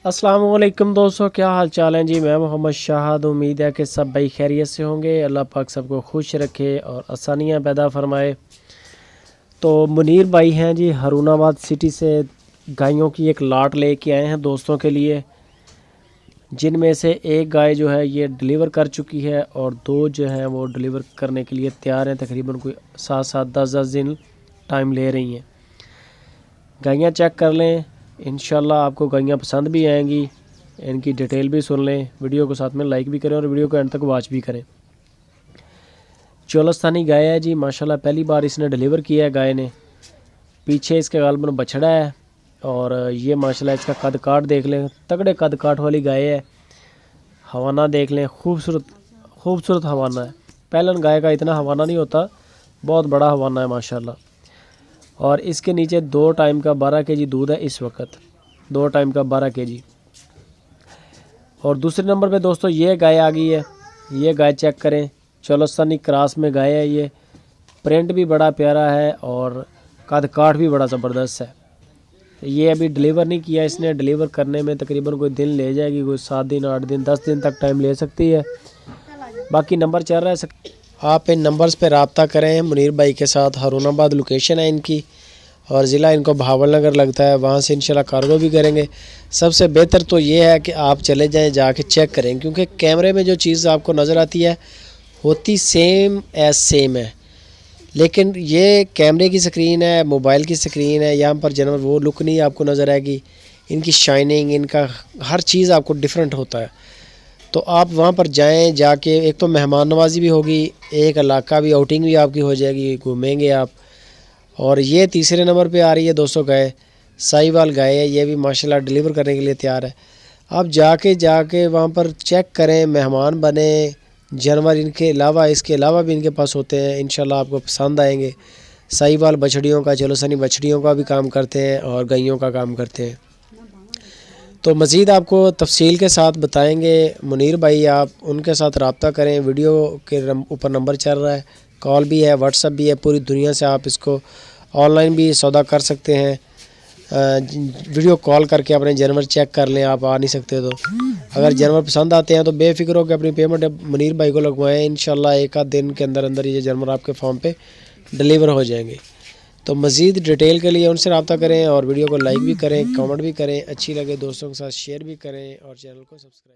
अस्सलाम वालेकुम दोस्तों, क्या हाल चाल हैं जी। मैं मोहम्मद शाहद। उम्मीद है कि सब भाई खैरियत से होंगे। अल्लाह पाक सबको खुश रखे और आसानियाँ पैदा फरमाए। तो मुनीर भाई हैं जी, हारूनाबाद सिटी से गायों की एक लाट लेके आए हैं दोस्तों के लिए, जिनमें से एक गाय जो है ये डिलीवर कर चुकी है और दो जो हैं वो डिलीवर करने के लिए तैयार हैं। तकरीबन कोई 7-10 दिन टाइम ले रही हैं। गायें चेक कर लें, इंशाल्लाह आपको गायें पसंद भी आएंगी। इनकी डिटेल भी सुन लें, वीडियो को साथ में लाइक भी करें और वीडियो को एंड तक वॉच भी करें। चोलस्तानी गाय है जी, माशाल्लाह पहली बार इसने डिलीवर किया है गाय ने। पीछे इसके गालबन बछड़ा है और ये माशाल्लाह इसका कद काठ देख लें, तगड़े कद काठ वाली गाय है। हवाना देख लें, खूबसूरत हवाना है। पहलन गाय का इतना हवाना नहीं होता, बहुत बड़ा हवाना है माशाल्लाह। और इसके नीचे 2 टाइम का 12 केजी दूध है इस वक्त, 2 टाइम का 12 केजी। और दूसरे नंबर पे दोस्तों ये गाय आ गई है। ये गाय चेक करें, चोलस्तानी क्रॉस में गाय है। ये प्रिंट भी बड़ा प्यारा है और कद काठ भी बड़ा ज़बरदस्त है। ये अभी डिलीवर नहीं किया इसने, डिलीवर करने में तकरीबन कोई दिन ले जाएगी, कोई 7 दिन 8 दिन 10 दिन तक टाइम ले सकती है। बाकी नंबर चल रहा है, आप इन नंबर्स पे रब्ता करें मुनीर भाई के साथ। हारूनाबाद लोकेशन है इनकी और ज़िला इनको भावल नगर लगता है, वहाँ से इंशाल्लाह कार्गो भी करेंगे। सबसे बेहतर तो ये है कि आप चले जाएं, जाके चेक करें, क्योंकि कैमरे में जो चीज़ आपको नज़र आती है होती सेम एज सेम है, लेकिन ये कैमरे की स्क्रीन है, मोबाइल की स्क्रीन है, यहाँ पर जानवर वो लुक नहीं आपको नज़र आएगी। इनकी शाइनिंग, इनका हर चीज़ आपको डिफरेंट होता है। तो आप वहाँ पर जाएं, जाके एक तो मेहमान नवाजी भी होगी, एक इलाका भी, आउटिंग भी आपकी हो जाएगी, घूमेंगे आप। और ये तीसरे नंबर पे आ रही है दोस्तों गाय, साहिवाल गाय है। ये भी माशाल्लाह डिलीवर करने के लिए तैयार है। आप जाके वहाँ पर चेक करें, मेहमान बने। जानवर इनके अलावा, इसके अलावा भी इनके पास होते हैं, इंशाल्लाह आपको पसंद आएंगे। साहिवाल बछड़ियों का, चोलस्तानी बछड़ियों का भी काम करते हैं और गायों का काम करते हैं। तो मज़ीद आपको तफसील के साथ बताएंगे मुनीर भाई, आप उनके साथ रब्ता करें। वीडियो के ऊपर नंबर चल रहा है, कॉल भी है, व्हाट्सअप भी है। पूरी दुनिया से आप इसको ऑनलाइन भी सौदा कर सकते हैं। वीडियो कॉल करके अपने जानवर चेक कर लें, आप आ नहीं सकते तो। अगर जानवर पसंद आते हैं तो बेफिक्र होकर अपनी पेमेंट मुनीर भाई को लगवाएं। इंशाल्लाह एक आध दिन के अंदर अंदर ये जानवर आपके फार्म पे डिलीवर हो जाएंगे। तो मज़ीद डिटेल के लिए उनसे रब्ता करें और वीडियो को लाइक भी करें, कमेंट भी करें, अच्छी लगे दोस्तों के साथ शेयर भी करें और चैनल को सब्सक्राइब